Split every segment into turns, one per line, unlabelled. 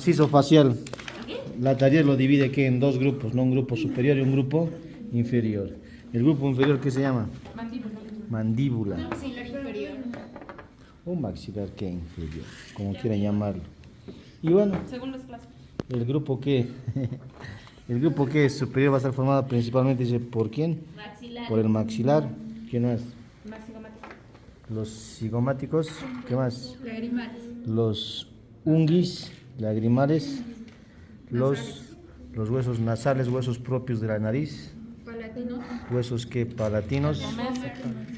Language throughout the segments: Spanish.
Macizo facial. La tarea lo divide ¿qué? En dos grupos, ¿no? Un grupo superior y un grupo inferior. El grupo inferior, ¿qué se llama? Mandíbula.
Maxilar inferior.
O maxilar, ¿qué? Inferior, como quieran llamarlo. Y bueno,
Según las clases.
el grupo que el grupo que es superior va a estar formado principalmente, dice, ¿por quién?
Maxilar.
Por el maxilar. ¿Quién más?
Maxigomático.
Los cigomáticos. ¿Qué más?
Lagrimales.
Los unguis, lagrimales, los huesos nasales, huesos propios de la nariz,
Palatinos.
huesos que palatinos,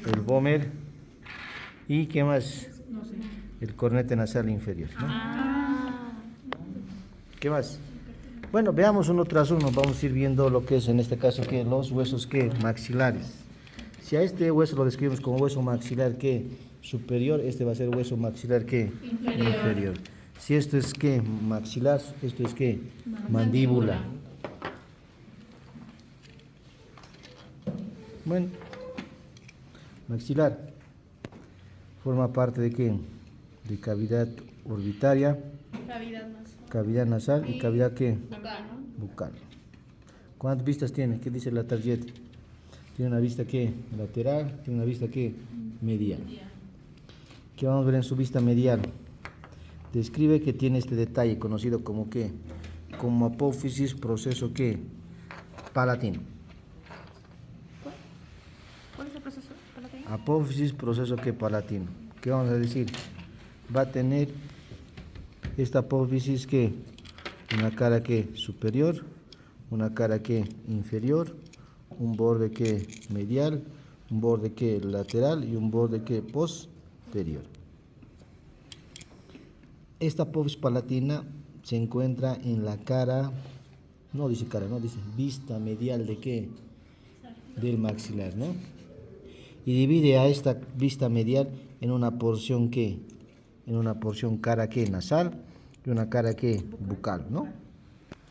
el vómer y ¿qué más?
No sé.
El cornete nasal inferior, ¿no?
Ah.
¿Qué más? Bueno, veamos uno tras uno, vamos a ir viendo lo que es en este caso que los huesos que maxilares. Si a este hueso lo describimos como hueso maxilar que superior, este va a ser hueso maxilar que inferior. Si esto es que maxilar, esto es que mandíbula. Bueno, maxilar forma parte de qué? De cavidad orbitaria,
Cavidad nasal.
cavidad nasal y cavidad qué?
Bucal.
Bucal. ¿Cuántas vistas tiene? ¿Qué dice la tarjeta? Tiene una vista que lateral, tiene una vista que medial. ¿Qué vamos a ver en su vista medial? Describe que tiene este detalle conocido como qué, como apófisis, proceso que palatino.
¿Cuál es el proceso palatino?
Apófisis, proceso que palatino. ¿Qué vamos a decir? Va a tener esta apófisis que una cara que superior, una cara que inferior, un borde que medial, un borde que lateral y un borde que posterior. Esta apófisis palatina se encuentra en la cara, no dice cara, no dice vista medial de qué, del maxilar, ¿no? Y divide a esta vista medial en una porción que, en una porción cara que nasal y una cara que bucal, ¿no?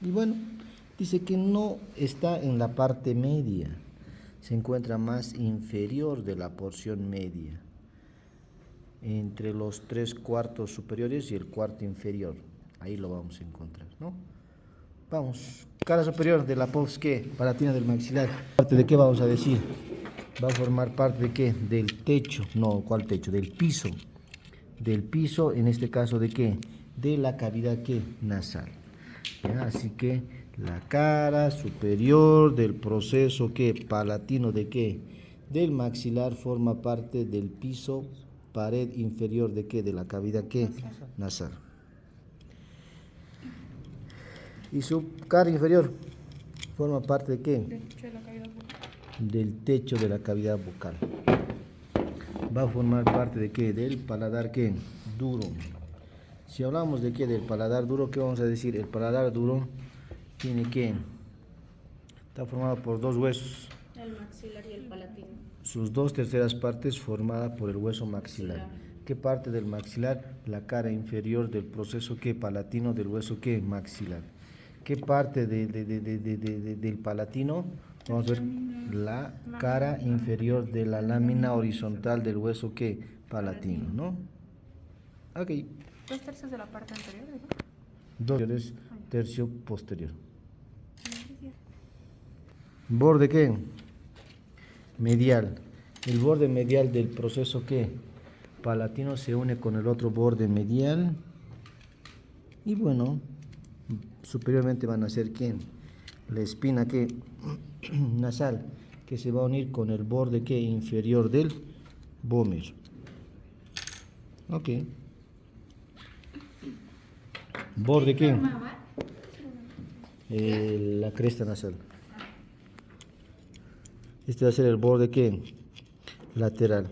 Y bueno, dice que no está en la parte media, se encuentra más inferior de la porción media, entre los 3/4 superiores y el cuarto inferior. Ahí lo vamos a encontrar, ¿no? Vamos, cara superior de la apófisis que palatina del maxilar. ¿Parte de qué vamos a decir? Va a formar parte de qué? Del techo, no, ¿cuál techo? Del piso. Del piso, en este caso de qué? De la cavidad que nasal. ¿Ya? Así que la cara superior del proceso que palatino de qué? Del maxilar forma parte del piso, pared inferior de qué? De la cavidad que nasal. Y su cara inferior forma parte de qué?
Techo de la cavidad bucal.
Del techo de la cavidad bucal. Va a formar parte de qué? Del paladar qué? Duro. Si hablamos de qué? Del paladar duro, ¿qué vamos a decir? El paladar duro tiene que, está formado por dos huesos,
El maxilar y el palatino.
sus 2/3 partes formadas por el hueso maxilar. ¿Qué parte del maxilar? La cara inferior del proceso que palatino del hueso que maxilar. ¿Qué parte del palatino? Vamos a ver la cara inferior de la lámina horizontal del hueso que palatino, ¿no? Ok.
2/3 de la parte anterior, ¿no?
2/3 tercio posterior. ¿Borde qué? Medial. El borde medial del proceso que palatino se une con el otro borde medial. Y bueno, superiormente van a ser ¿quién? La espina que nasal, que se va a unir con el borde que inferior del vómer. Ok. ¿Borde qué? La cresta nasal. Este va a ser el borde que lateral.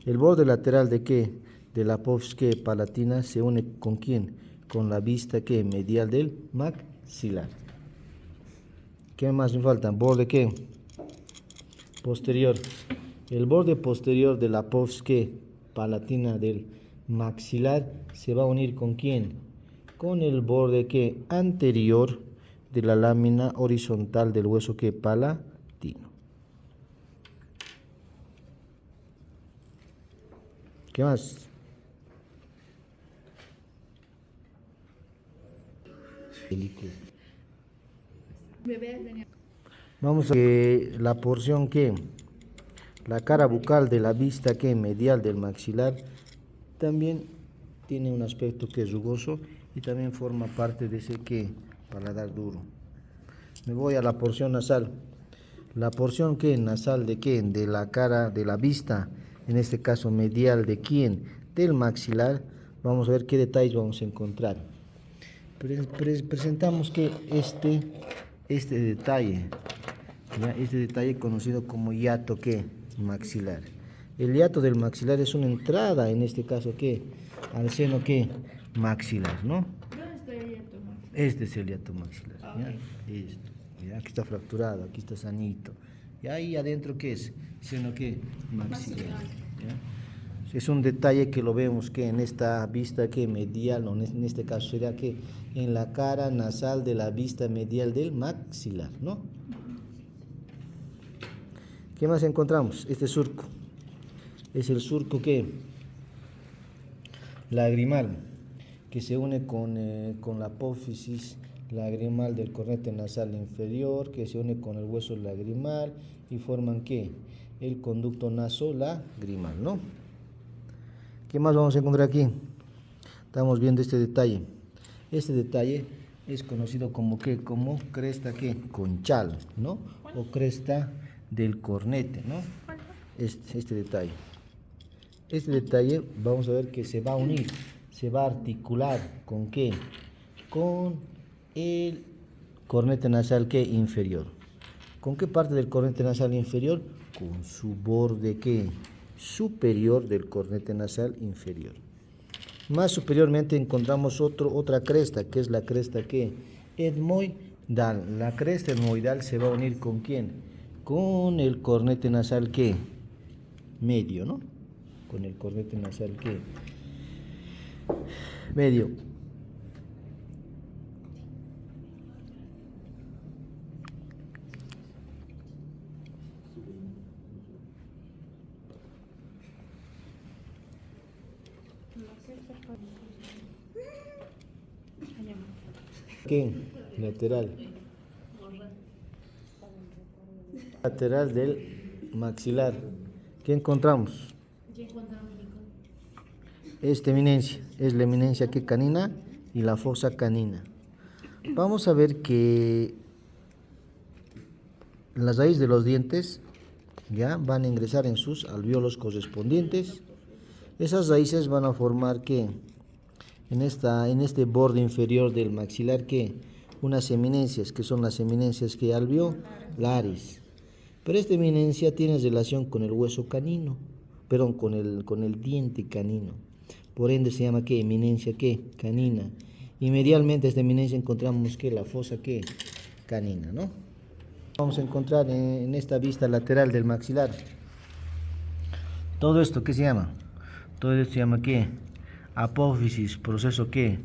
El borde lateral de qué? De la apófisis que palatina se une con quién? Con la vista que medial del maxilar. ¿Qué más me falta? ¿Borde qué? Posterior. El borde posterior de la apófisis que palatina del maxilar se va a unir con quién? Con el borde que anterior de la lámina horizontal del hueso que palatino. ¿Qué más? película. Vamos a ver la porción que la cara bucal de la vista que medial del maxilar también tiene un aspecto que es rugoso y también forma parte de ese que paladar duro. Me voy a la porción nasal. La porción que nasal de qué, de la cara de la vista, en este caso medial de quién, del maxilar. Vamos a ver qué detalles vamos a encontrar. Presentamos que este detalle, ¿ya? Este detalle conocido como hiato que maxilar. El hiato del maxilar es una entrada, en este caso que al seno que maxilar, ¿no?
¿Dónde está el hiato maxilar?
Este es el hiato maxilar, ¿ya? Esto, ¿ya? Aquí está fracturado, aquí está sanito. Y ahí adentro ¿qué es? Seno que maxilar, ¿ya? Es un detalle que lo vemos que en esta vista que medial, o en este caso sería que en la cara nasal de la vista medial del maxilar, ¿no? ¿Qué más encontramos? Este surco es el surco que lagrimal, que se une con la apófisis lagrimal del cornete nasal inferior, que se une con el hueso lagrimal y forman ¿qué? El conducto nasolagrimal, ¿no? ¿Qué más vamos a encontrar aquí? Estamos viendo este detalle. Este detalle es conocido como ¿qué? Como cresta ¿qué? Conchal, ¿no? O cresta del cornete, ¿no? Este detalle. Este detalle vamos a ver que se va a unir, se va a articular ¿con qué? Con el cornete nasal ¿qué? Inferior. ¿Con qué parte del cornete nasal inferior? Con su borde ¿qué? Superior del cornete nasal inferior. Más superiormente encontramos otra cresta, que es la cresta ¿qué? Etmoidal. La cresta etmoidal se va a unir ¿con quién? Con el cornete nasal ¿qué? Medio, ¿no? Con el cornete nasal ¿qué? Medio. ¿Qué? Lateral. Lateral del maxilar. ¿Qué encontramos? Esta eminencia, es la eminencia que canina y la fosa canina. Vamos a ver que las raíces de los dientes ya van a ingresar en sus alvéolos correspondientes. Esas raíces van a formar que en este borde inferior del maxilar que unas eminencias, que son las eminencias que alveolares. Pero esta eminencia tiene relación con el hueso canino, perdón, con el diente canino. Por ende se llama ¿qué? Eminencia ¿qué? Canina. Y medialmente a esta eminencia encontramos que la fosa ¿qué? Canina, ¿no? Vamos a encontrar en esta vista lateral del maxilar. Todo esto ¿qué se llama? Todo esto se llama ¿qué? Apófisis, proceso ¿qué?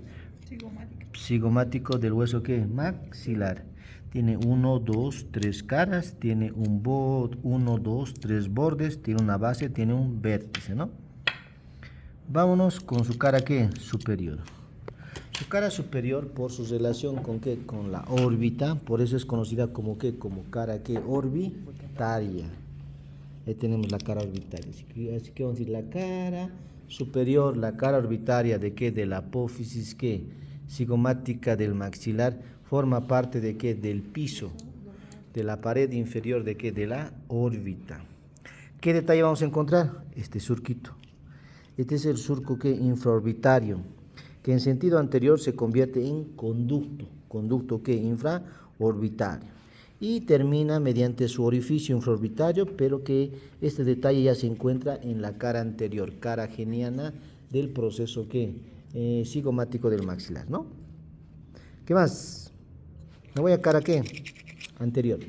Cigomático del hueso ¿qué? Maxilar. Tiene 1, 2, 3 caras, tiene 1, 2, 3 bordes, tiene una base, tiene un vértice, ¿no? Vámonos con su cara ¿qué? Superior. Su cara superior por su relación con ¿qué? Con la órbita, por eso es conocida como ¿qué? Como cara ¿qué? Orbitaria. Ahí tenemos la cara orbitaria. Así que vamos a decir la cara superior, la cara orbitaria de ¿qué? De la apófisis ¿qué? Cigomática del maxilar, forma parte de ¿qué? Del piso, de la pared inferior de ¿qué? De la órbita. ¿Qué detalle vamos a encontrar? Este surquito. Este es el surco ¿qué? Infraorbitario, que en sentido anterior se convierte en conducto ¿qué? Infraorbitario. Y termina mediante su orificio infraorbitario, pero que este detalle ya se encuentra en la cara anterior, cara geniana del proceso ¿qué? Cigomático del maxilar, ¿no? ¿Qué más? Me voy a cara ¿qué? Anterior.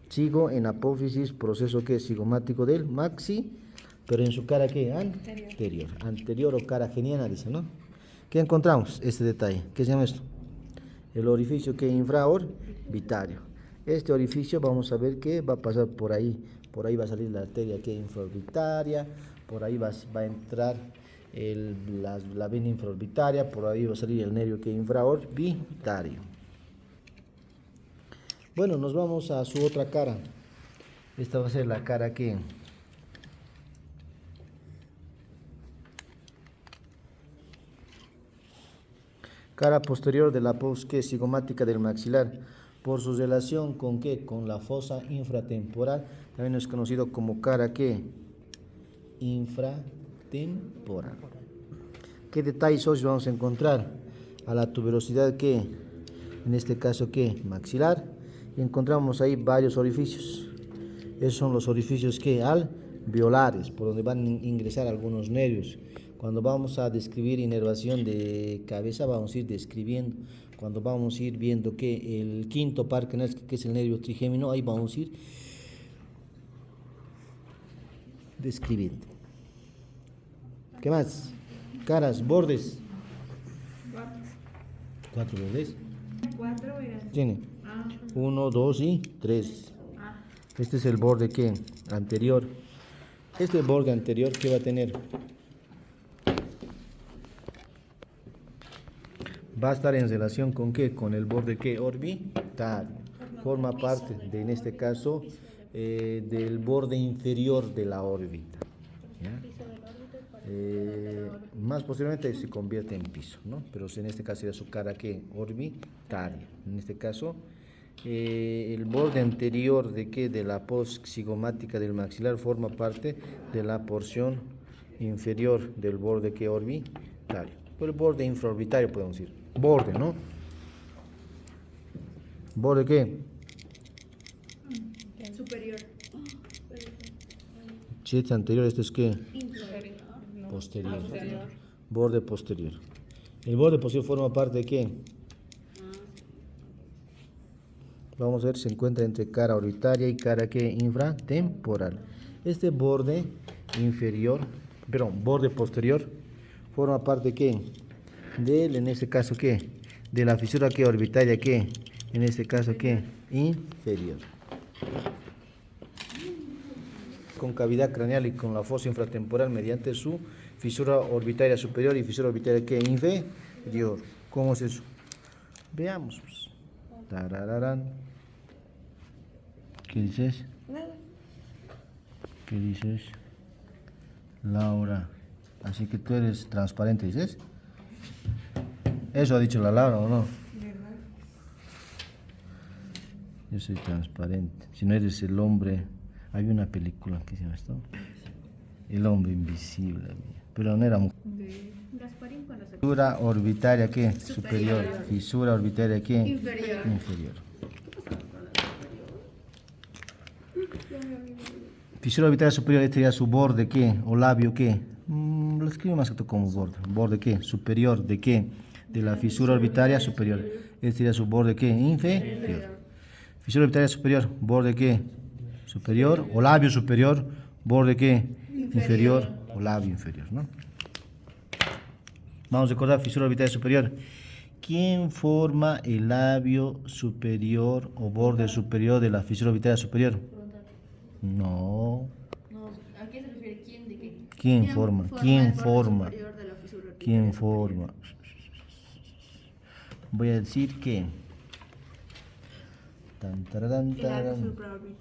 Sigo en apófisis, proceso ¿qué? Cigomático del maxi, pero en su cara ¿qué? Anterior. Anterior o cara geniana, dice, ¿no? ¿Qué encontramos? Este detalle. ¿Qué se llama esto? El orificio ¿qué? Infraorbitario. Este orificio vamos a ver que va a pasar por ahí va a salir la arteria ¿qué? Infraorbitaria, por ahí va a entrar la vena infraorbitaria, por ahí va a salir el nervio que infraorbitario. Bueno, nos vamos a su otra cara. Esta va a ser la cara que cara posterior de la posque cigomática del maxilar, por su relación con ¿qué? Con la fosa infratemporal, también es conocido como cara que infratemporal. ¿Qué detalles hoy vamos a encontrar? A la tuberosidad que, en este caso que maxilar, y encontramos ahí varios orificios. Esos son los orificios que alveolares, por donde van a ingresar algunos nervios. Cuando vamos a describir inervación de cabeza, vamos a ir describiendo. Cuando vamos a ir viendo que el quinto par canal, que es el nervio trigémino, ahí vamos a ir describiendo. ¿Qué más? Caras, bordes. 4 bordes.
4 era.
Tiene 1, 2 y 3. Este es el borde que anterior. Este borde anterior, ¿qué va a tener? Va a estar en relación con ¿qué? Con el borde que orbital. Forma parte de, en este caso, del borde inferior de la órbita. ¿Ya? Más posteriormente se convierte en piso, ¿no? Pero en este caso sería su cara que orbitaria. En este caso, el borde anterior de ¿qué? De la post cigomática del maxilar forma parte de la porción inferior del borde que orbitario. Por el borde infraorbitario podemos decir. Borde, ¿no? ¿Borde qué?
Superior.
Si este anterior, este es qué?
Inferior.
Posterior. Borde posterior. El borde posterior forma parte de qué? Vamos a ver, se encuentra entre cara orbitaria y cara que infratemporal. Este borde inferior, perdón, borde posterior, forma parte de qué? En este caso qué? De la fisura que orbitaria que, en este caso qué? Inferior. Con cavidad craneal y con la fosa infratemporal mediante su fisura orbitaria superior y fisura orbitaria que inferior. ¿Cómo es eso? Veamos. Pues. Tarararán. ¿Qué dices? ¿Qué dices? Laura. Así que tú eres transparente, ¿dices? ¿Eso ha dicho la Laura o no? Yo soy transparente. Si no eres el hombre... Hay una película que se llama esto. El hombre invisible. Pero no era mujer.
Gasparín cuando se...
Fisura orbitaria ¿qué? Superior. Fisura orbitaria ¿qué? Inferior. Fisura orbitaria superior, este sería su borde ¿qué? O labio ¿qué? Lo escribo más que todo como borde. ¿Borde qué? Superior ¿de qué? De la fisura orbitaria superior. Este sería su borde ¿qué? Inferior. Fisura orbitaria superior, borde ¿qué? Superior o labio superior, borde ¿qué? Inferior o labio inferior, ¿no? Vamos a recordar fisura orbitaria superior. ¿Quién forma el labio superior o borde superior de la fisura orbitaria superior? No.
¿A qué se refiere? ¿Quién de qué?
¿Quién forma? ¿Quién forma? ¿Quién forma? Voy a decir que...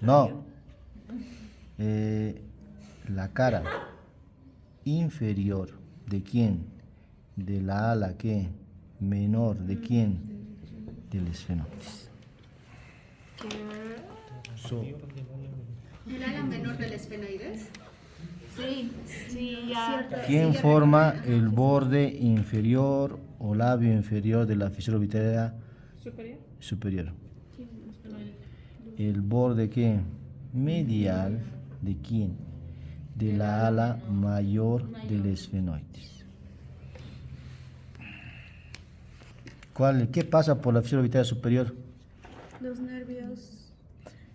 No. La cara inferior de quién, de la ala que menor de quién, del esfenotis.
¿El ala menor del esfenoides?
Sí, ya.
¿Quién forma el borde inferior o labio inferior de la fisura orbitaria superior? El borde que medial de quién, de la ala mayor del esfenoides. ¿Qué pasa por la fisura orbitaria superior?
Los nervios.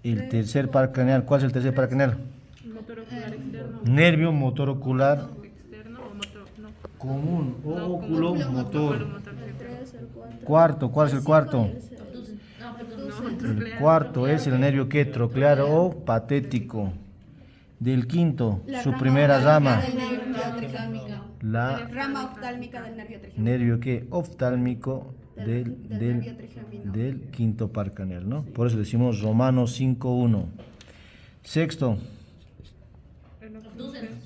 El tercer par craneal. ¿Cuál es el tercer par craneal?
Motor ocular externo.
Nervio motor ocular
Externo o motor, no.
común o
No,
oculomotor.
motor.
Cuarto, ¿cuál es el cuarto? El cuarto es el nervio que troclear o patético. Del quinto, su primera rama. la
Rama oftálmica del nervio trigeminal.
nervio que oftálmico
Del nervio trigeminal.
del quinto par craneal, ¿no? Por eso decimos Romanos 5.1. Sexto,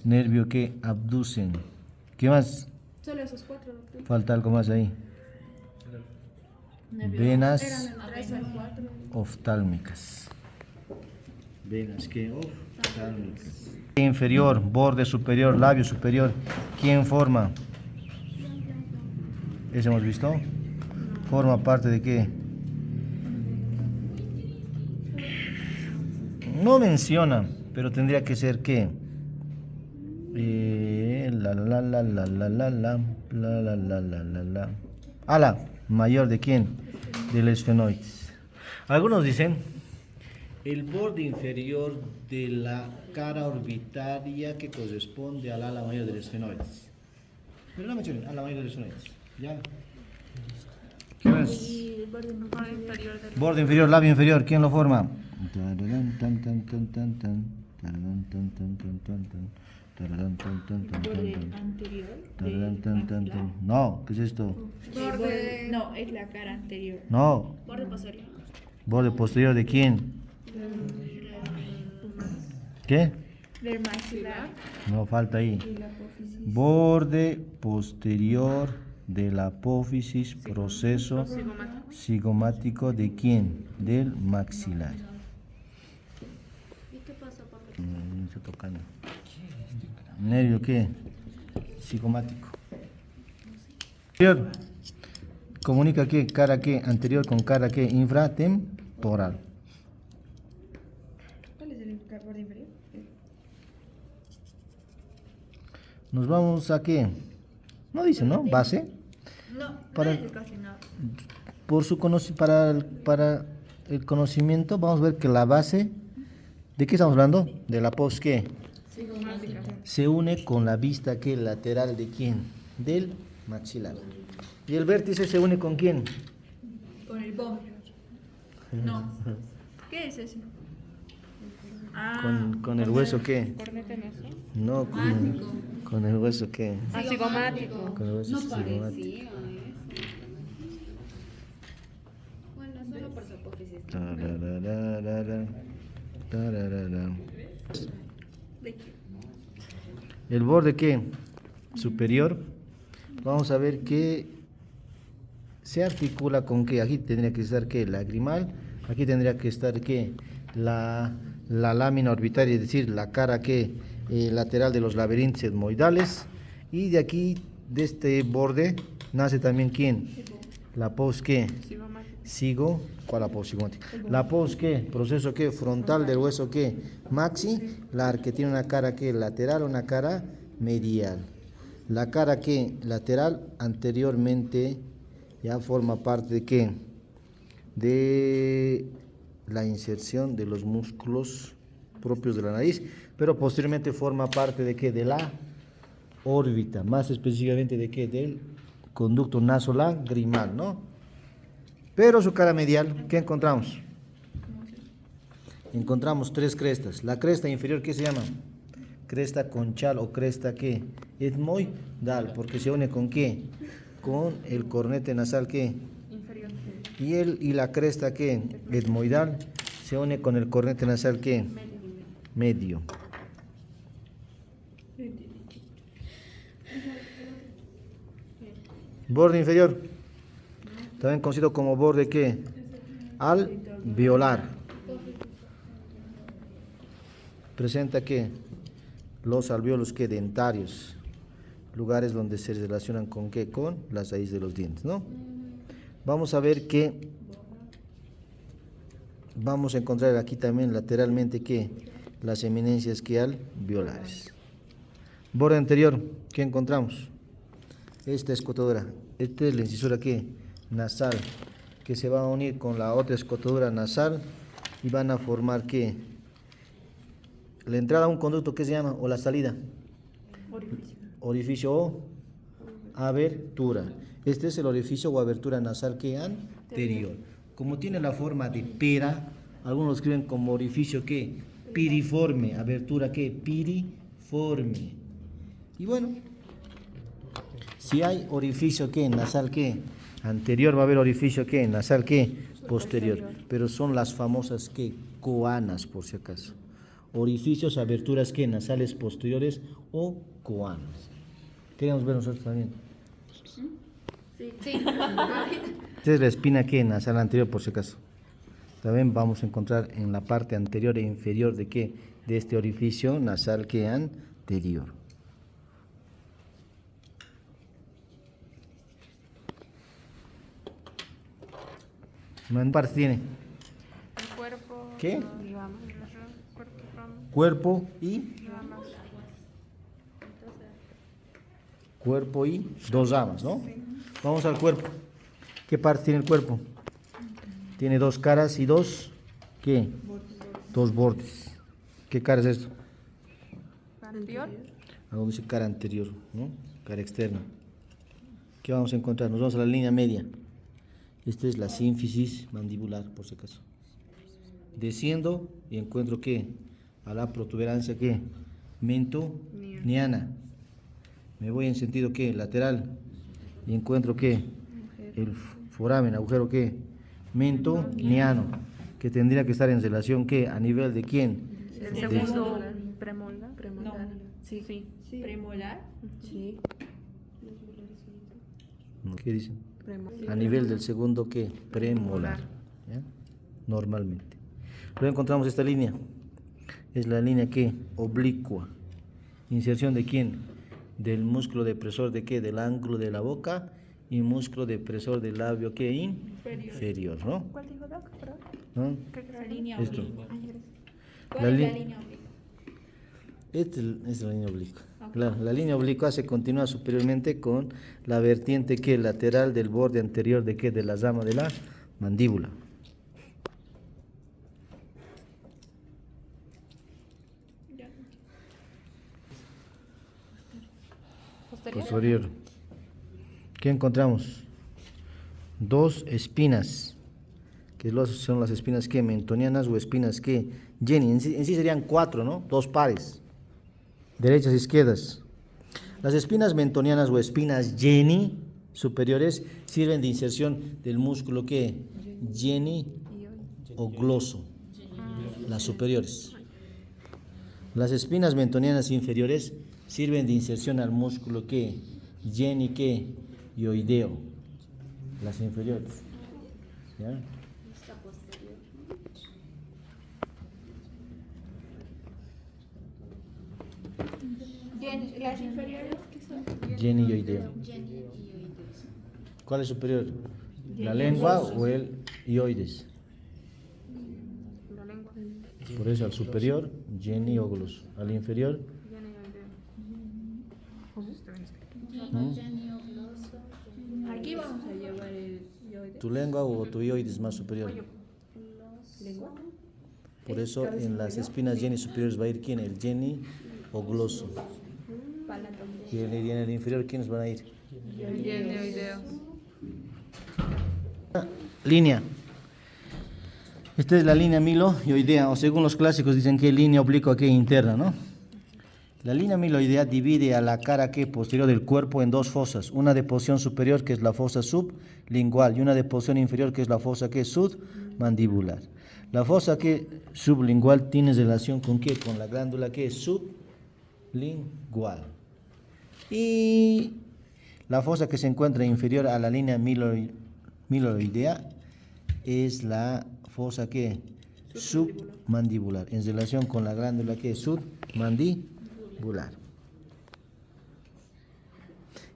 nervio que abducen. ¿Qué más?
Solo esos 4, doctor.
Falta algo más ahí. Venas
Eran el 3 o el 4.
oftálmicas. Venas que oftálmicas. Inferior, borde superior, labio superior. ¿Quién forma? ¿Ese hemos visto? ¿Forma parte de qué? No menciona, pero tendría que ser qué. Ala, mayor de quién? Del esfenoides. Algunos dicen el borde inferior de la cara orbitaria que corresponde al ala mayor del esfenoides. Pero no mencionen ala mayor del esfenoides. Ya. ¿Qué más?
Y el borde inferior del
Borde inferior, labio inferior, ¿quién lo forma? No, ¿qué es esto?
Borde.
No, es la cara anterior.
No,
Borde posterior.
borde posterior de quién? ¿Qué?
Del maxilar.
No, falta ahí. Borde posterior de la apófisis, proceso cigomático de quién? Del maxilar.
¿Y qué pasa, papá?
Está tocando. ¿Nervio qué? Cigomático. Anterior. Comunica qué, cara qué, anterior con cara qué, infratemporal.
¿Cuál es el borde inferior?
Nos vamos a qué. No dice, ¿no? Base.
No,
Para-
no dice casi nada.
Por su para el conocimiento, vamos a ver que la base, ¿de qué estamos hablando? De la pos que
Cigomática.
se une con la vista que lateral de quién? Del maxilar. ¿Y el vértice se une con quién?
Con el bom. No. ¿Qué es eso? Ah,
Con el hueso qué?
corneta nasal.
No, con el hueso qué?
Ah, cigomático.
Con el hueso
No
cigomático.
parecía eso. Bueno, solo por su apófisis.
Tarararara, tararara. El borde qué? Superior. Vamos a ver que se articula con qué. Aquí tendría que estar qué, lagrimal. Aquí tendría que estar qué, la lámina orbitaria, es decir, la cara que lateral de los laberintos etmoidales. Y de aquí, de este borde, nace también quién, la pos qué,
Cigomático.
¿cuál la pos cigomática? La pos qué, proceso qué, frontal del hueso qué, maxi, la que tiene una cara qué, lateral, una cara medial. La cara que lateral anteriormente ya forma parte de qué, de la inserción de los músculos propios de la nariz, pero posteriormente forma parte de qué, de la órbita, más específicamente de qué, del conducto nasolagrimal, ¿no? Pero su cara medial, ¿qué encontramos? Encontramos tres crestas. La cresta inferior, ¿qué se llama? Cresta conchal o cresta ¿qué? Etmoidal, porque se une con ¿qué? Con el cornete nasal ¿qué?
Inferior.
Y la cresta ¿qué? Etmoidal se une con el cornete nasal ¿qué? Medio. Borde inferior, también conocido como borde ¿qué? Alveolar. Presenta ¿qué? Los alvéolos ¿qué? Dentarios, lugares donde se relacionan con ¿qué? Con las raíces de los dientes, ¿no? Vamos a ver que vamos a encontrar aquí también lateralmente ¿qué? Las eminencias ¿qué? Alveolares. Borde anterior, ¿qué encontramos? Esta escotadura, esta es la incisura ¿qué? Nasal, que se va a unir con la otra escotadura nasal y van a formar ¿qué? La entrada a un conducto, ¿qué se llama? O la salida. Orificio o abertura. Este es el orificio o abertura nasal que anterior. Como tiene la forma de pera, algunos lo escriben como orificio que piriforme, abertura que piriforme. Y bueno, Si hay orificio que nasal que anterior, va a haber orificio que nasal que posterior, pero son las famosas que coanas, por si acaso. Orificios, aberturas que nasales posteriores o coanas. Queremos ver nosotros también.
Sí.
Esta es la espina que nasal anterior, por si acaso. También vamos a encontrar en la parte anterior e inferior de qué, de este orificio nasal que anterior. ¿En parte tiene?
El cuerpo.
¿Qué?
Ramas. Cuerpo, ramas,
Cuerpo y
ramas.
cuerpo y dos ramas, ¿no? Vamos al cuerpo. ¿Qué parte tiene el cuerpo? Tiene dos caras y dos, ¿qué? Dos bordes. ¿Qué cara es esto?
Anterior.
Algo dice cara anterior, ¿no? Cara externa. ¿Qué vamos a encontrar? Nos vamos a la línea media. Esta es la sínfisis mandibular, por si acaso. Desciendo y encuentro ¿qué? A la protuberancia ¿qué? Mentoniana. Me voy en sentido ¿qué? Lateral y encuentro ¿qué? El foramen, agujero ¿qué? Mentoniano, que tendría que estar en relación ¿qué? A nivel de quién?
El segundo premolar.
Premolar.
Sí. Sí.
Premolar. Sí.
¿Qué dicen? A nivel del segundo ¿qué? Premolar. ¿Ya? Normalmente. Luego encontramos esta línea. Es la línea ¿qué? Oblicua. ¿Inserción de quién? Del músculo depresor de qué? Del ángulo de la boca y músculo depresor del labio ¿qué? Inferior, ¿no?
¿Cuál dijo Doc? Perdón.
¿No?
¿Qué
La
crees?
línea
Esto.
oblicua.
La
¿Cuál es
li-
la línea oblicua?
Esta es la línea oblicua. Claro, la línea oblicua se continúa superiormente con la vertiente que lateral del borde anterior de qué? De la rama de la mandíbula. Posterior. ¿Qué encontramos? Dos espinas, que son las espinas que mentonianas o espinas que Jenny. En sí serían cuatro, ¿no? Dos pares, derechas e izquierdas. Las espinas mentonianas o espinas Jenny superiores sirven de inserción del músculo que Jenny o gloso, las superiores. Las espinas mentonianas inferiores sirven de inserción al músculo que Jenny que ioideo, las inferiores. ¿Ya?
Las inferiores que son.
Jenny ioideo. ¿Cuál es superior? ¿La lengua o el ioides?
La lengua.
Por eso al superior, Jenny o gloso. Al inferior,
Ya no
Aquí vamos a llevar el yoide.
tu lengua o tu ioides más superior.
¿Lengua?
Por eso en las espinas Jenny superiores va a ir quién, el Jenny o gloso.
Palato.
Y en el inferior, ¿quiénes van a ir? Línea. Esta es la línea miloidea, o según los clásicos dicen que línea oblicua que interna, ¿no? La línea miloidea divide a la cara que posterior del cuerpo en dos fosas, una de posición superior que es la fosa sublingual y una de posición inferior que es la fosa que submandibular. La fosa que sublingual tiene relación con qué? Con la glándula que es sublingual. Y la fosa que se encuentra inferior a la línea miloidea es la fosa que submandibular en relación con la glándula que es submandibular.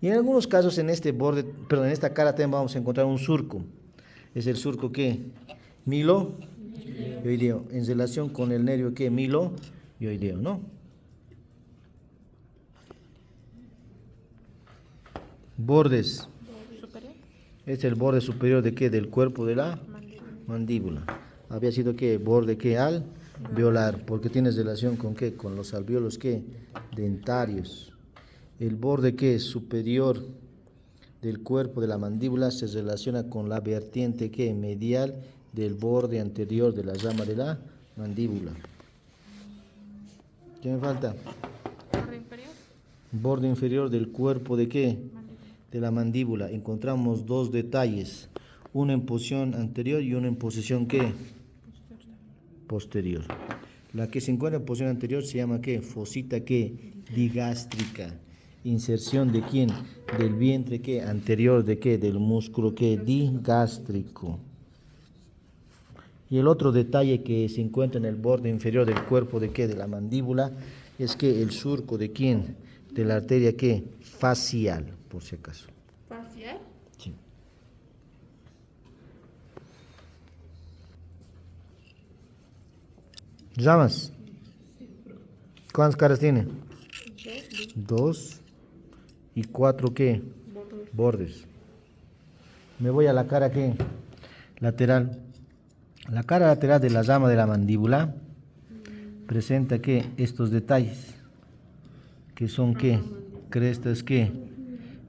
Y en algunos casos en este borde, perdón, en esta cara también vamos a encontrar un surco. Es el surco que miloideo en relación con el nervio que miloideo, ¿no? Bordes.
superior.
Este es el borde superior de qué? Del cuerpo de la mandíbula. Había sido que borde que alveolar, porque tiene relación con qué? Con los alvéolos que dentarios. El borde que es superior del cuerpo de la mandíbula se relaciona con la vertiente que medial del borde anterior de la rama de la mandíbula. ¿Qué me falta?
Borde inferior.
Borde inferior del cuerpo de qué? de la mandíbula encontramos dos detalles, uno en posición anterior y uno en posición ¿qué? Posterior. La que se encuentra en posición anterior se llama ¿qué? Fosita ¿qué? Digástrica. Inserción de quién? Del vientre ¿qué? Anterior de ¿qué? Del músculo ¿qué? Digástrico. Y el otro detalle que se encuentra en el borde inferior del cuerpo de ¿qué? De la mandíbula es que el surco de quién? De la arteria ¿qué? Facial, por si acaso.
¿Facial?
Sí. Llamas. ¿Cuántas caras tiene? Dos. ¿Y cuatro qué? Bordes. Me voy a la cara ¿qué? Lateral. La cara lateral de la rama de la mandíbula presenta ¿qué? Estos detalles, que son ¿qué? Crestas ¿qué?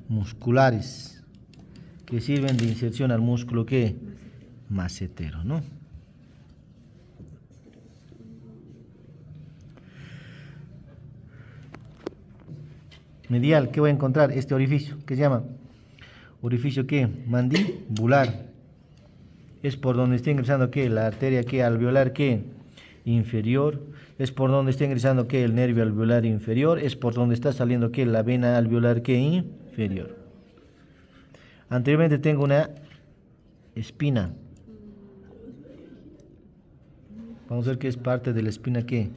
Musculares, que sirven de inserción al músculo ¿qué? Macetero, ¿no? Medial, ¿qué voy a encontrar? Este orificio, ¿qué se llama? Orificio ¿qué? Mandibular. Es por donde está ingresando ¿qué? La arteria ¿qué? Alveolar ¿qué? Inferior. Es por donde está ingresando ¿qué? El nervio alveolar inferior. Es por donde está saliendo ¿qué? La vena alveolar ¿qué? Inferior. Anteriormente tengo una espina. Vamos a ver que es parte de la espina ¿qué?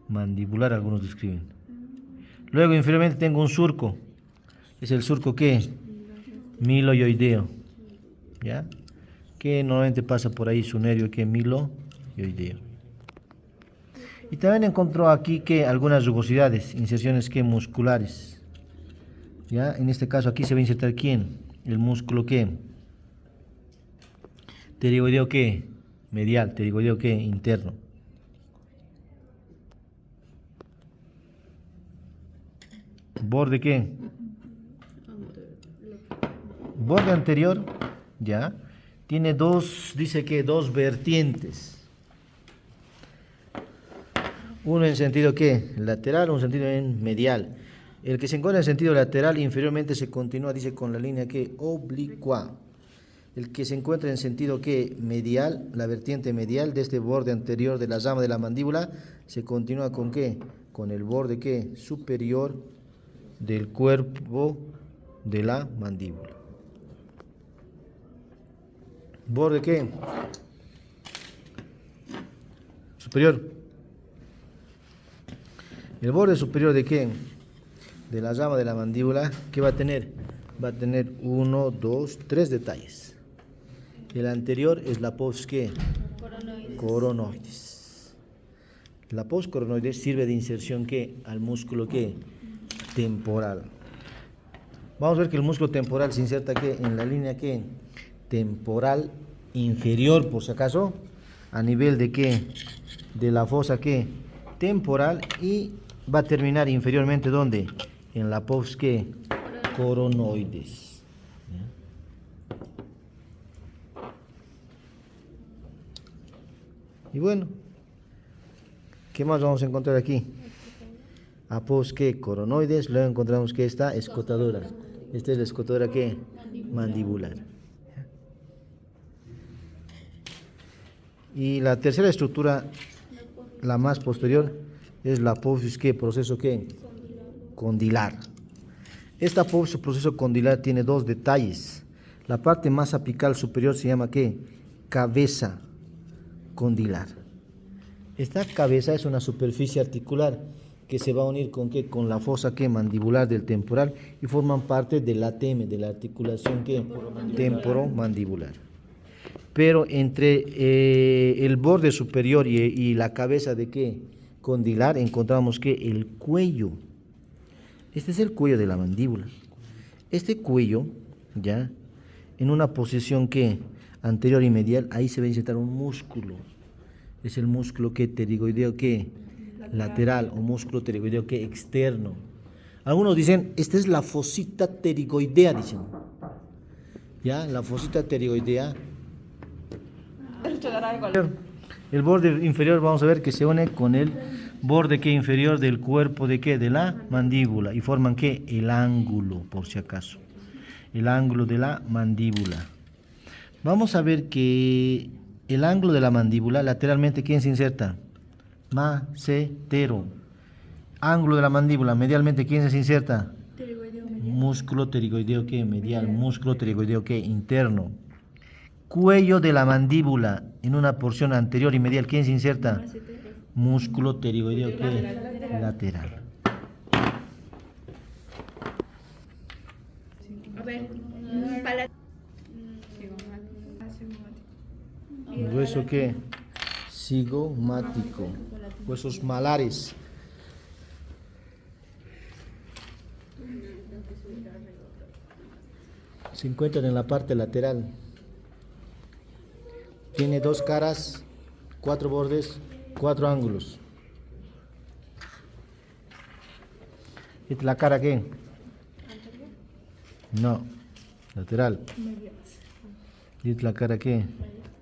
Mandibular, algunos describen. Luego inferiormente tengo un surco. Es el surco ¿qué? Miloioideo. ¿Ya? Que normalmente pasa por ahí su nervio que miloioideo. Y también encontró aquí que algunas rugosidades, inserciones que musculares. Ya, en este caso aquí se va a insertar ¿quién? El músculo que pterigoideo que medial, pterigoideo que interno. Borde qué? Borde anterior, ya. Tiene dos, dice que dos vertientes. Uno en sentido ¿qué? Lateral, un sentido en medial. El que se encuentra en sentido lateral inferiormente se continúa, dice, con la línea ¿qué? Oblicua. El que se encuentra en sentido ¿qué? Medial, la vertiente medial de este borde anterior de la rama de la mandíbula, se continúa con ¿qué? Con el borde ¿qué? Superior del cuerpo de la mandíbula. ¿Borde qué? Superior. ¿El borde superior de qué? De la rama de la mandíbula, ¿qué va a tener? Va a tener 1, 2, 3 detalles. El anterior es la apófisis ¿qué? Coronoides. La apófisis coronoides sirve de inserción ¿qué? Al músculo ¿qué? Temporal. Vamos a ver que el músculo temporal se inserta ¿qué? En la línea ¿qué? Temporal inferior, por si acaso, a nivel de ¿qué? De la fosa ¿qué? Temporal, y va a terminar inferiormente ¿dónde? En la apófisis ¿qué? Coronoides. Y bueno, ¿qué más vamos a encontrar aquí? Apófisis ¿qué? Coronoides. Luego encontramos que esta escotadura. Esta es la escotadura ¿qué? Mandibular. Y la tercera estructura, la más posterior, es la apófisis ¿qué? Proceso ¿qué? Condilar. Esta apófisis proceso condilar tiene dos detalles. La parte más apical superior se llama ¿qué? Cabeza condilar. Esta cabeza es una superficie articular que se va a unir con ¿qué? Con la fosa ¿qué? Mandibular del temporal, y forman parte del ATM, de la articulación ¿qué? Temporomandibular. Pero entre el borde superior y la cabeza de ¿qué? Condilar encontramos que el cuello. Este es el cuello de la mandíbula. Este cuello, ya, en una posición ¿qué? Anterior y medial, ahí se va a insertar un músculo. Es el músculo ¿qué? Pterigoideo ¿qué? Lateral, o músculo pterigoideo ¿qué? Externo. Algunos dicen, esta es la fosita pterigoidea, dicen. Ya, la fosita pterigoidea. El borde inferior vamos a ver que se une con el borde ¿qué? Inferior del cuerpo de ¿qué? De la mandíbula, y forman ¿qué? El ángulo, por si acaso. el ángulo de la mandíbula. Vamos a ver que el ángulo de la mandíbula, lateralmente, ¿quién se inserta? Macetero. Ángulo de la mandíbula, medialmente, ¿quién se inserta?
Pterygoideo medial.
Músculo pterigoideo que medial, músculo pterigoideo que interno. Cuello de la mandíbula, en una porción anterior y medial, ¿quién se inserta?
Macetero.
Músculo pterigoideo que lateral.
A ver, palato.
Hueso que cigomático, huesos malares. Se encuentran en la parte lateral. Tiene 2 caras, 4 bordes, 4 ángulos. ¿Esta es la cara qué? No, lateral. ¿Y esta es la cara qué?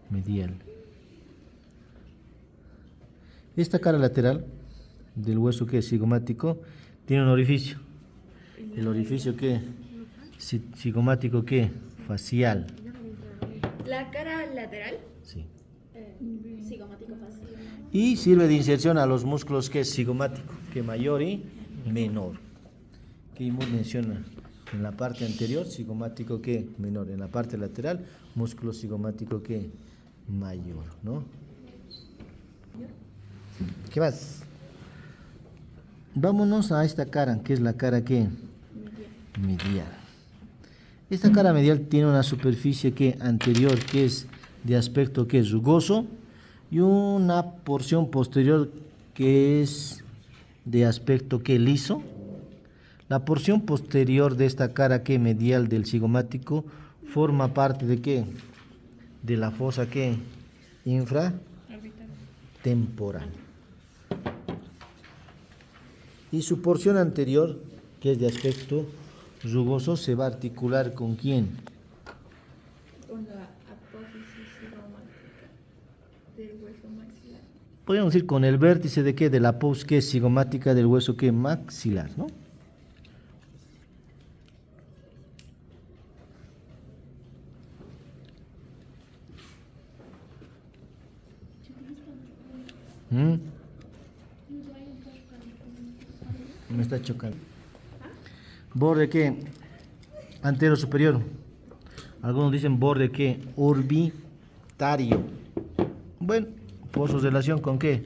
Medial. Esta cara lateral del hueso que es cigomático tiene un orificio. El orificio que cigomático que facial.
La cara lateral.
Sí.
Cigomático facial.
Y sirve de inserción a los músculos que es cigomático, que mayor y menor. Que Imur menciona en la parte anterior, cigomático que menor. En la parte lateral, músculo cigomático que mayor, ¿no? ¿Qué más? Vámonos a esta cara, que es la cara que medial. Esta cara medial tiene una superficie que anterior, que es de aspecto que es rugoso, y una porción posterior que es de aspecto que liso. La porción posterior de esta cara que medial del cigomático forma parte de qué? De la fosa que infratemporal. Y su porción anterior, que es de aspecto rugoso, se va a articular ¿con quién?
Con la apófisis cigomática del hueso maxilar.
Podríamos decir con el vértice de qué? De la apófisis que es cigomática del hueso que maxilar, ¿no? Me está chocando. ¿Borde qué? Antero superior. Algunos dicen borde qué? Orbitario. Bueno, por su relación con qué?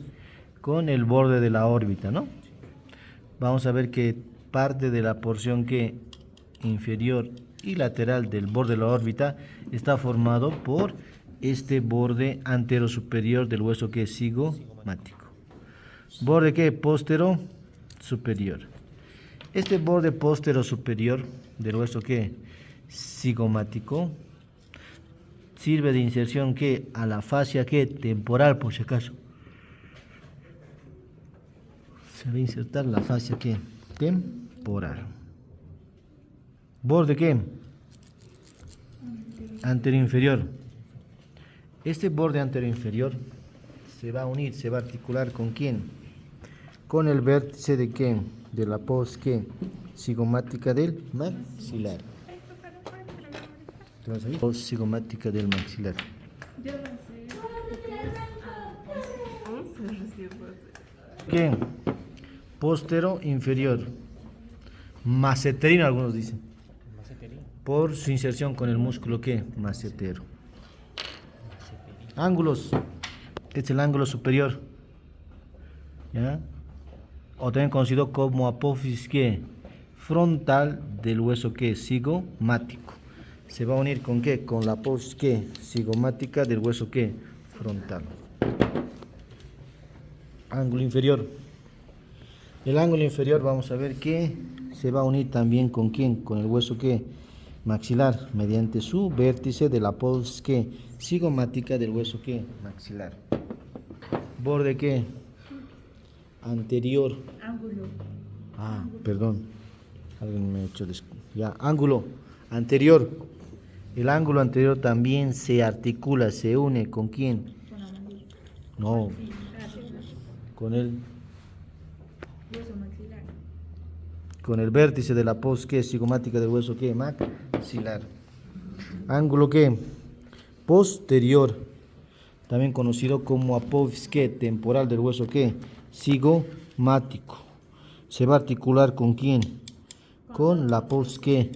Con el borde de la órbita, ¿no? Vamos a ver que parte de la porción que inferior y lateral del borde de la órbita está formado por este borde antero superior del hueso que es cigomático. ¿Borde qué? Póstero superior. Este borde póstero superior del hueso que cigomático sirve de inserción que a la fascia que temporal, por si acaso. Se va a insertar la fascia que temporal. ¿Borde qué? Antero inferior. Este borde antero inferior se va a unir, se va a articular ¿con quién? Con el vértice de qué? De la apófisis que cigomática del maxilar. ¿Te vas a ir? Apófisis cigomática del maxilar. ¿Qué? Póstero inferior. Maceterino, algunos dicen. Por su inserción con el músculo ¿qué? Macetero. Ángulos. Este es el ángulo superior. ¿Ya? O también conocido como apófisis ¿qué? Frontal del hueso ¿qué? Cigomático. Se va a unir ¿con qué? Con la apófisis ¿qué? Cigomática del hueso ¿qué? Frontal. Ángulo inferior. El ángulo inferior vamos a ver que se va a unir también ¿con quién? Con el hueso ¿qué? Maxilar, mediante su vértice de la apófisis ¿qué? Cigomática del hueso ¿qué? Maxilar. ¿Borde qué? Anterior.
Ángulo.
Ah, perdón. Alguien me ha hecho ya, ángulo anterior. El ángulo anterior también se articula, se une ¿con quién?
Con la mandíbula.
No,
Sí,
con el
hueso maxilar.
con el vértice de la apófisis que cigomática del hueso que maxilar. Ángulo que posterior, también conocido como apófisis que temporal del hueso que cigomático. Se va a articular con quién? Con la apófisis que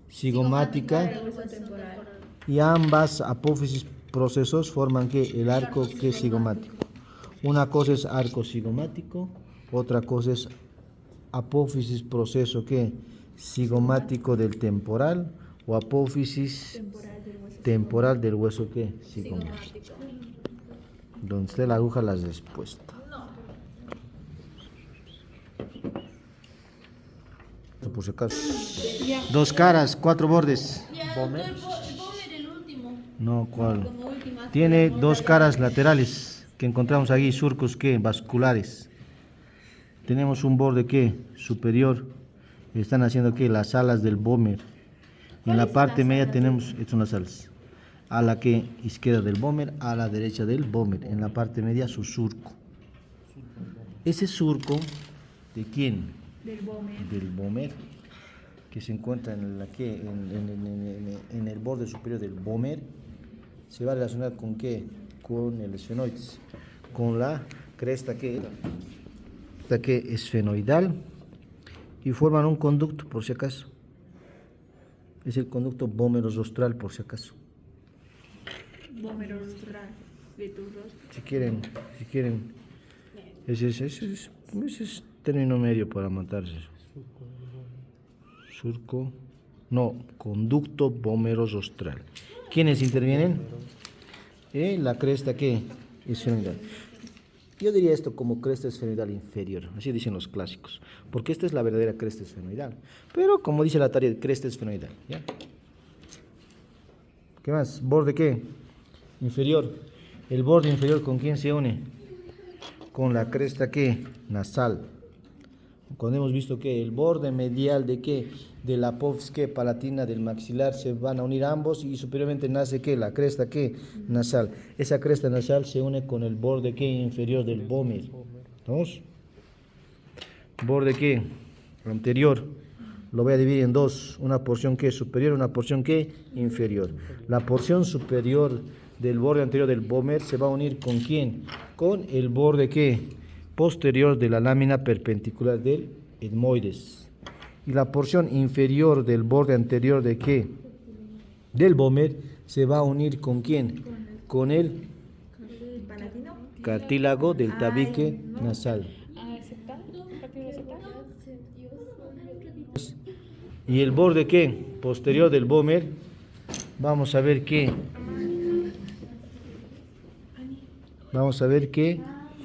cigomática, y ambas apófisis procesos forman que el arco que cigomático. Una cosa es arco cigomático, otra cosa es apófisis proceso que cigomático del temporal o apófisis temporal del hueso que cigomático. Donde esté la aguja, la respuesta. Por si acaso. Dos caras, cuatro bordes. No, ¿cuál? Tiene dos caras laterales que encontramos aquí, surcos que vasculares. Tenemos un borde que superior, están haciendo que las alas del vómer. En la parte media tenemos, estas son las alas, a la que izquierda del vómer, a la derecha del vómer. En la parte media su surco. Ese surco, ¿de quién? Del vómer, que se encuentra en el borde superior del vómer. Se va a relacionar con qué? Con el esfenoides, con la cresta que esfenoidal, y forman un conducto, por si acaso. Es el conducto vómero-rostral, por si acaso.
Vómero-rostral de tu rostro.
Si quieren, ese es término medio para matarse. Surco, no, conducto vómero-rostral. ¿Quiénes intervienen? La cresta que esfenoidal. Yo diría esto como cresta esfenoidal inferior, así dicen los clásicos, porque esta es la verdadera cresta esfenoidal. Pero como dice la tarea, cresta esfenoidal, ¿ya? ¿Qué más? ¿Borde qué? Inferior. ¿El borde inferior con quién se une? Con la cresta ¿qué? Nasal. Cuando hemos visto que el borde medial de qué, de la apófisis que palatina del maxilar, se van a unir ambos y superiormente nace que la cresta que nasal. Esa cresta nasal se une con el borde que inferior del vómer. ¿Estamos? Borde que anterior lo voy a dividir en dos, una porción que superior, una porción que inferior. La porción superior del borde anterior del vómer se va a unir con quién? Con el borde que posterior de la lámina perpendicular del etmoides. Y la porción inferior del borde anterior de qué? Del vómer se va a unir con quién? Con el cartílago del tabique nasal. Y el borde qué? Posterior del vómer, vamos a ver que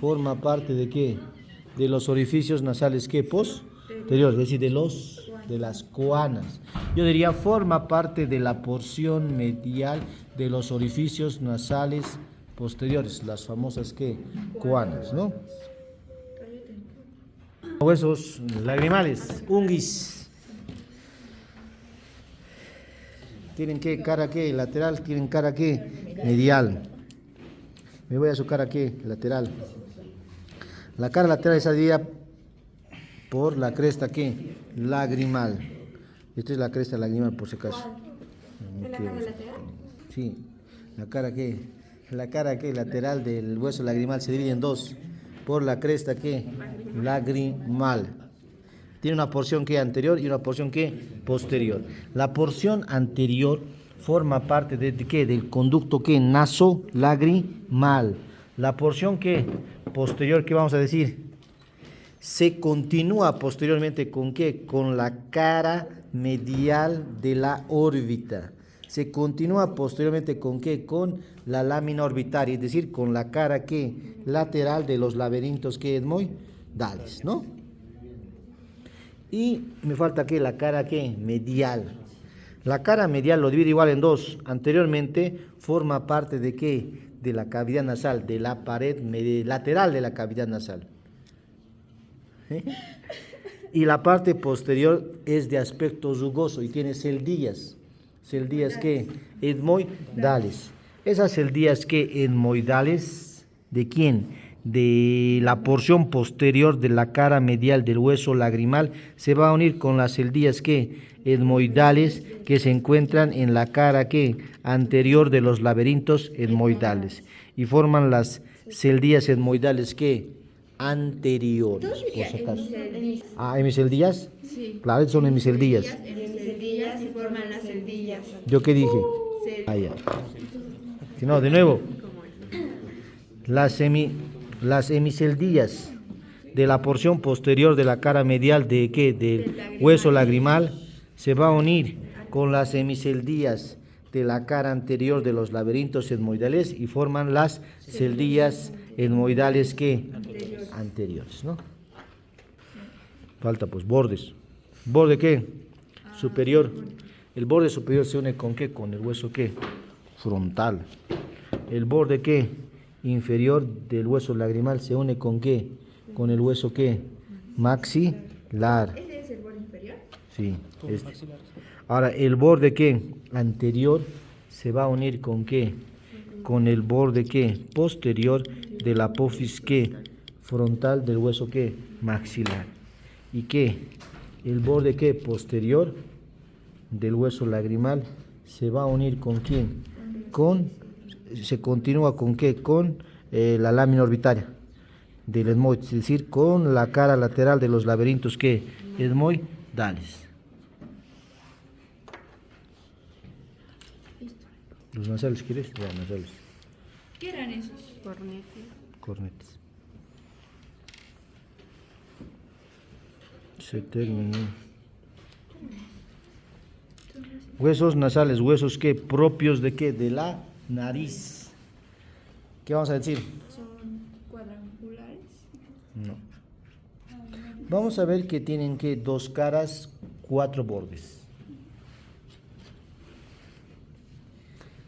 forma parte de qué, de los orificios nasales que posterior, es decir, de las coanas. Yo diría forma parte de la porción medial de los orificios nasales posteriores, las famosas que coanas, ¿no? Huesos lagrimales, unguis. Tienen que cara que lateral, tienen cara que medial. Me voy a su cara que lateral. La cara lateral está dividida por la cresta que lagrimal. Esta es la cresta lagrimal por si acaso.
¿En la cara lateral?
Sí. La cara que lateral del hueso lagrimal se divide en dos por la cresta que lagrimal. Tiene una porción que anterior y una porción que posterior. La porción anterior forma parte de ¿qué? Del conducto que naso-lagrimal. La porción que posterior, ¿qué vamos a decir? Se continúa posteriormente ¿con qué? Con la cara medial de la órbita. Se continúa posteriormente ¿con qué? Con la lámina orbitaria, es decir, con la cara que lateral de los laberintos que etmoidales, ¿no? Y me falta que la cara que medial. La cara medial lo divide igual en dos. Anteriormente forma parte de qué? De la cavidad nasal, de la pared lateral de la cavidad nasal. Y la parte posterior es de aspecto rugoso y tiene celdillas. Celdillas que etmoidales. Esas celdillas que etmoidales, ¿de quién? de la porción posterior de la cara medial del hueso lagrimal se va a unir con las celdillas que etmoidales que se encuentran en la cara que anterior de los laberintos etmoidales y forman las celdillas etmoidales que anteriores, por si acaso. Ah, hemiceldillas.
Sí.
Claro, son hemiceldillas.
Hemiceldillas y forman las celdillas.
¿Yo qué dije? Ah, ya. Si no, de nuevo. Las hemiceldillas de la porción posterior de la cara medial de ¿qué? Del hueso lagrimal se va a unir con las hemiceldillas de la cara anterior de los laberintos etmoidales y forman las celdillas etmoidales que anteriores, ¿no? Falta pues bordes. ¿Borde qué? Superior. El borde superior se une con qué? Con el hueso qué? Frontal. El borde qué? Inferior del hueso lagrimal se une con qué? Con el hueso qué? Maxilar.
¿Ese es el borde inferior?
Sí. Ahora, el borde qué? Anterior se va a unir con qué? Con el borde qué? Posterior de la apófisis qué? Frontal del hueso qué? Maxilar. ¿Y qué? El borde qué? Posterior del hueso lagrimal se va a unir con quién? Se continúa con qué? Con la lámina orbitaria del etmoide, es decir, con la cara lateral de los laberintos que etmoidales. Los nasales, ¿quieres? Ya, nasales.
¿Qué eran esos?
Cornetes. Se terminó. Huesos nasales, huesos que propios de qué? De la nariz. ¿Qué vamos a decir?
Son cuadrangulares.
No. Vamos a ver que tienen que 2 caras, 4 bordes.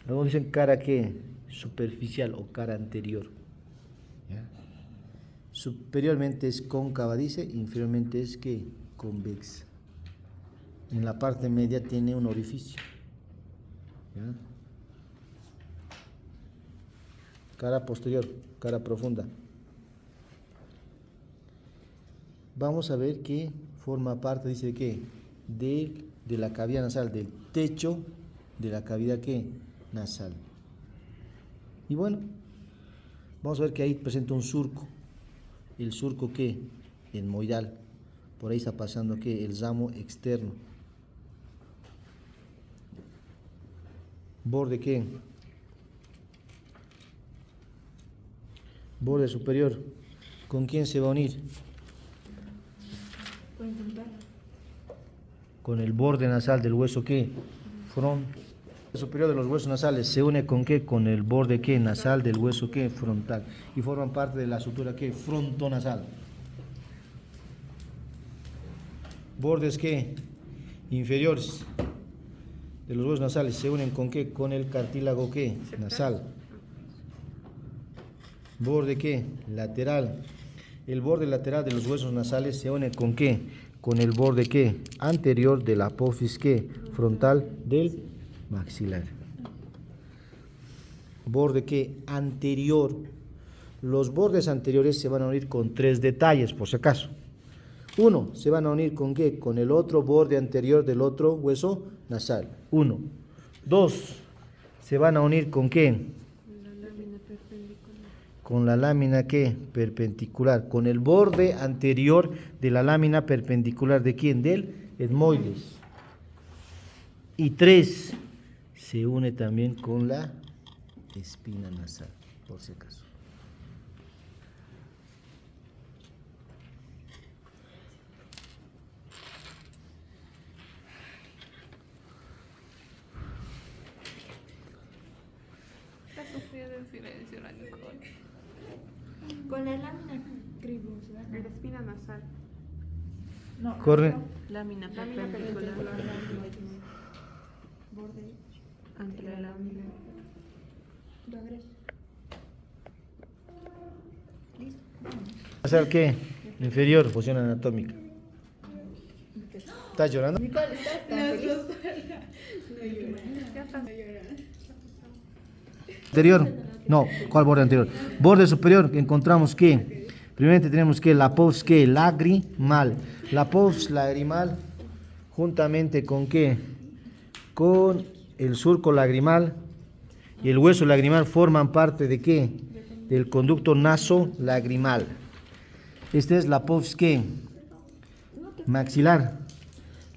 Luego dicen cara que superficial o cara anterior. ¿Ya? Superiormente es cóncava, dice, inferiormente es que convexa. En la parte media tiene un orificio. ¿Ya? Cara posterior, cara profunda. Vamos a ver que forma parte, dice que de la cavidad nasal, del techo de la cavidad que nasal. Y bueno, vamos a ver que ahí presenta un surco. El surco que etmoidal. Por ahí está pasando que el ramo externo. Borde qué? Borde superior. ¿Con quién se va a unir? Con el borde nasal del hueso qué? Frontal. El superior de los huesos nasales se une con qué? Con el borde qué? Nasal del hueso qué? Frontal. Y forman parte de la sutura qué? Frontonasal. Bordes qué? Inferiores de los huesos nasales se unen con qué? Con el cartílago qué? Nasal. Borde qué? Lateral. El borde lateral de los huesos nasales se une con qué? Con el borde qué? Anterior de la apófisis qué? Frontal del maxilar. Borde qué? Anterior. Los bordes anteriores se van a unir con 3 detalles, por si acaso. Uno, se van a unir con qué? Con el otro borde anterior del otro hueso nasal. 1. 2, se van a unir con qué? Con la lámina ¿qué? Perpendicular, con el borde anterior de la lámina perpendicular de quién? Del etmoides. Y 3, se une también con la espina nasal, por si acaso.
Con la lámina cribosa.
La espina nasal.
No.
Corre.
Lámina perpendicular.
Borde.
Ante la lámina.
Listo.
¿Hacer qué? Inferior, posición anatómica. ¿Estás llorando? Anterior. No, ¿cuál borde anterior? Borde superior, encontramos que, primeramente tenemos que la apófisis que lagrimal. La apófisis lagrimal, juntamente con qué? Con el surco lagrimal y el hueso lagrimal forman parte de qué? Del conducto naso-lagrimal. Esta es la apófisis que maxilar.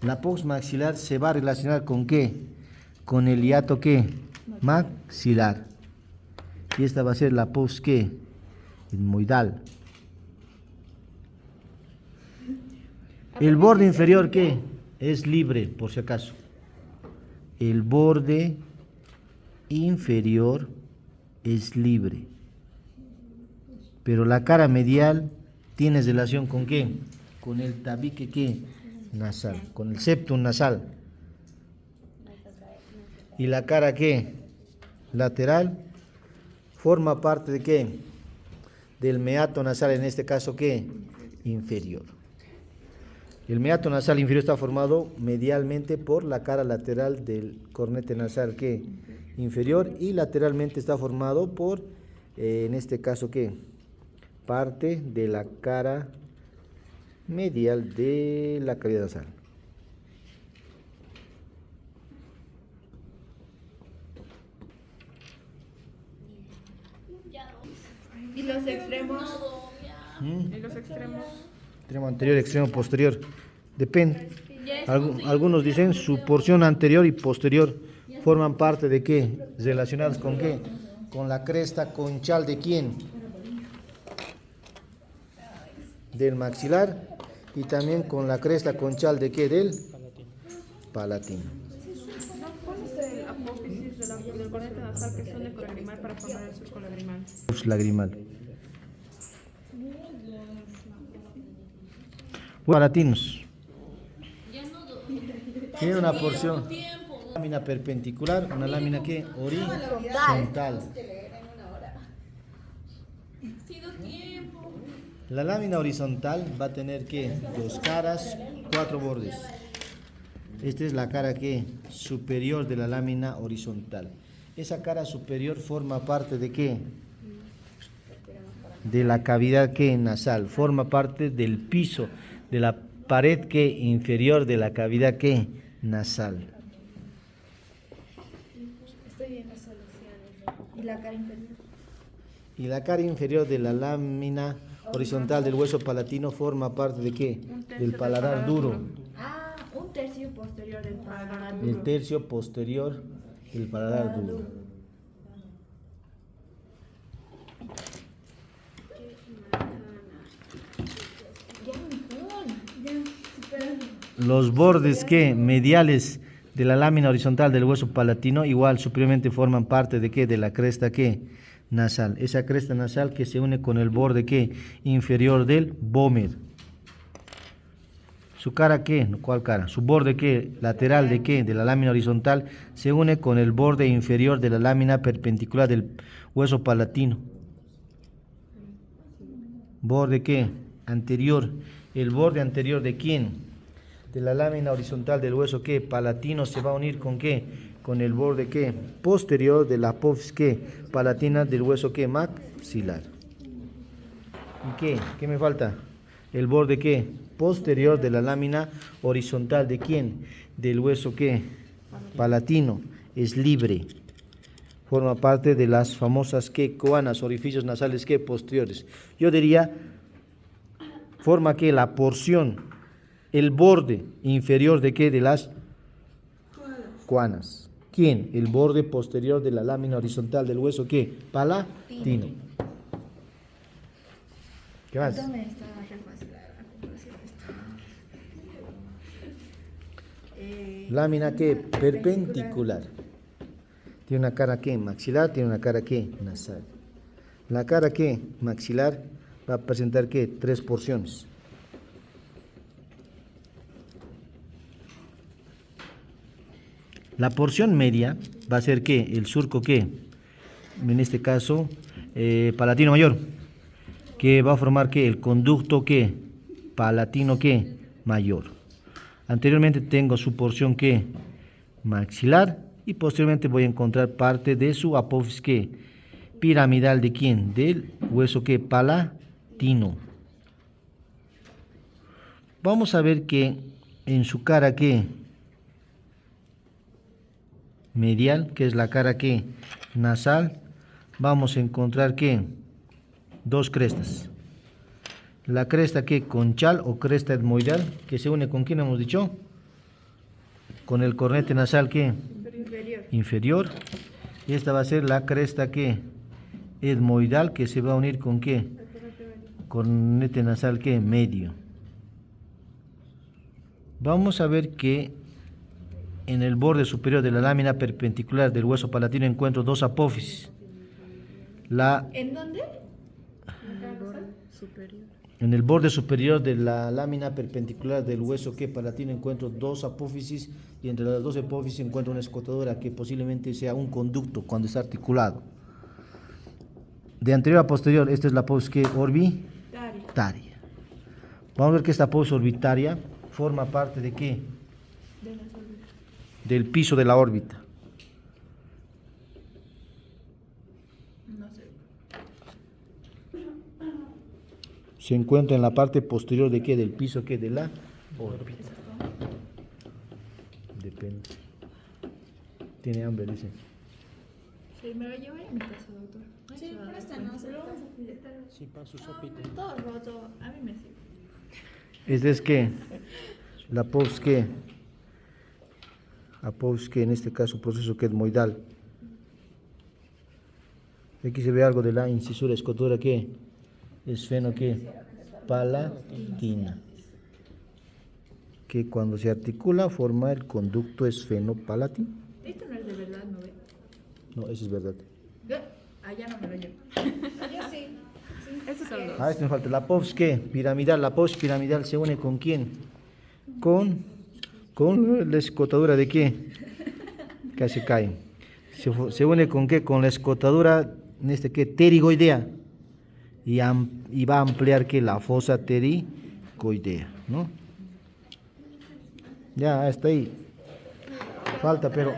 La apófisis maxilar se va a relacionar con qué? Con el hiato ¿qué? Maxilar. Y esta va a ser la apófisis ¿qué? Etmoidal. El borde inferior ¿qué? Es libre, por si acaso. El borde inferior es libre. Pero la cara medial tiene relación con ¿qué? Con el tabique ¿qué? Nasal, con el septum nasal. Y la cara ¿qué? Lateral forma parte de ¿qué? Del meato nasal, en este caso ¿qué? Inferior. El meato nasal inferior está formado medialmente por la cara lateral del cornete nasal ¿qué? Inferior, y lateralmente está formado por, en este caso ¿qué? Parte de la cara medial de la cavidad nasal.
Y los extremos.
Y los extremos.
Extremo anterior, extremo posterior. Depende. Algunos dicen su porción anterior y posterior forman parte de qué? Relacionadas con qué? Con la cresta conchal de quién? Del maxilar, y también con la cresta conchal de qué? Del palatino.
¿Cuál es el apófisis del cornete nasal que se une con el lagrimal para formar el surco lagrimal?
Lagrimal. Palatinos. Tiene una porción, lámina perpendicular, una lámina que horizontal. La lámina horizontal va a tener que 2 caras, 4 bordes. Esta es la cara que superior de la lámina horizontal. Esa cara superior forma parte de qué? De la cavidad que nasal, forma parte del piso, de la pared que inferior de la cavidad que nasal.
Estoy viendo soluciones. ¿Y la cara inferior?
Y la cara inferior de la lámina horizontal del hueso palatino forma parte de qué? Del paladar duro.
Ah, un tercio posterior del paladar duro.
El tercio posterior del paladar duro. Los bordes que mediales de la lámina horizontal del hueso palatino igual superiormente forman parte de qué? De la cresta que nasal. Esa cresta nasal que se une con el borde que inferior del vómer. Su cara qué? ¿Cuál cara? Su borde qué? Lateral de qué? De la lámina horizontal se une con el borde inferior de la lámina perpendicular del hueso palatino. ¿Borde qué? Anterior. ¿El borde anterior de quién? De la lámina horizontal del hueso ¿qué? Palatino se va a unir con ¿qué? Con el borde ¿qué? Posterior de la apófisis ¿qué? Palatina del hueso ¿qué? Maxilar. ¿Y qué? ¿Qué me falta? El borde ¿qué? Posterior de la lámina horizontal de quién? Del hueso ¿qué? Palatino. Es libre. Forma parte de las famosas ¿qué? Coanas, orificios nasales ¿qué? Posteriores. Yo diría, forma que la porción, el borde inferior de qué? De las coanas. ¿Quién? El borde posterior de la lámina horizontal del hueso ¿qué? Palatino. ¿Qué más?
Esto me está re fácil, la verdad, conclusión esto.
Lámina ¿qué? Perpendicular. Tiene una cara ¿qué? Maxilar, tiene una cara ¿qué? Nasal. La cara ¿qué? Maxilar va a presentar ¿qué? 3 porciones. La porción media va a ser ¿qué? El surco ¿qué? En este caso, palatino mayor, que va a formar ¿qué? El conducto ¿qué? Palatino ¿qué? Mayor. Anteriormente tengo su porción ¿qué? Maxilar, y posteriormente voy a encontrar parte de su apófisis ¿qué? piramidal de quién? Del hueso que palatino. Vamos a ver que en su cara que medial, que es la cara que nasal, vamos a encontrar que dos crestas. La cresta que conchal o cresta etmoidal, que se une con quién hemos dicho, con el cornete nasal que inferior. Y esta va a ser la cresta que etmoidal, que se va a unir con qué, cornete nasal que medio. Vamos a ver que en el borde superior de la lámina perpendicular del hueso palatino encuentro dos apófisis.
¿En dónde?
En el borde superior de la lámina perpendicular del hueso que palatino encuentro dos apófisis, y entre las dos apófisis encuentro una escotadura que posiblemente sea un conducto cuando está articulado. De anterior a posterior, esta es la apófisis que orbitaria. Vamos a ver que esta apófisis orbitaria forma parte de qué? Del piso de la órbita.
No sé.
Se encuentra en la parte posterior de qué? Del piso que de la órbita. Depende. Tiene hambre, dice.
Sí, me lo llevaré a mi casa, doctor.
Sí, préstanos.
Sí, para su sopita.
Todo roto, a mí me sirve.
Esta es que la apófisis que en este caso proceso que etmoidal. Aquí se ve algo de la incisura escotadura que esfeno que palatina, que cuando se articula forma el conducto esfenopalatino.
Esto no es de verdad, ¿no ve?
No, eso es verdad.
Allá no me lo llevo. Yo sí.
Esos son los.
Esto me falta. La apófisis que piramidal, la apófisis piramidal se une con quién? Con la escotadura de qué? Casi cae. Se une con qué? Con la escotadura en este que pterigoidea, y va a ampliar que la fosa pterigoidea, ¿no? Ya, hasta ahí. Falta, pero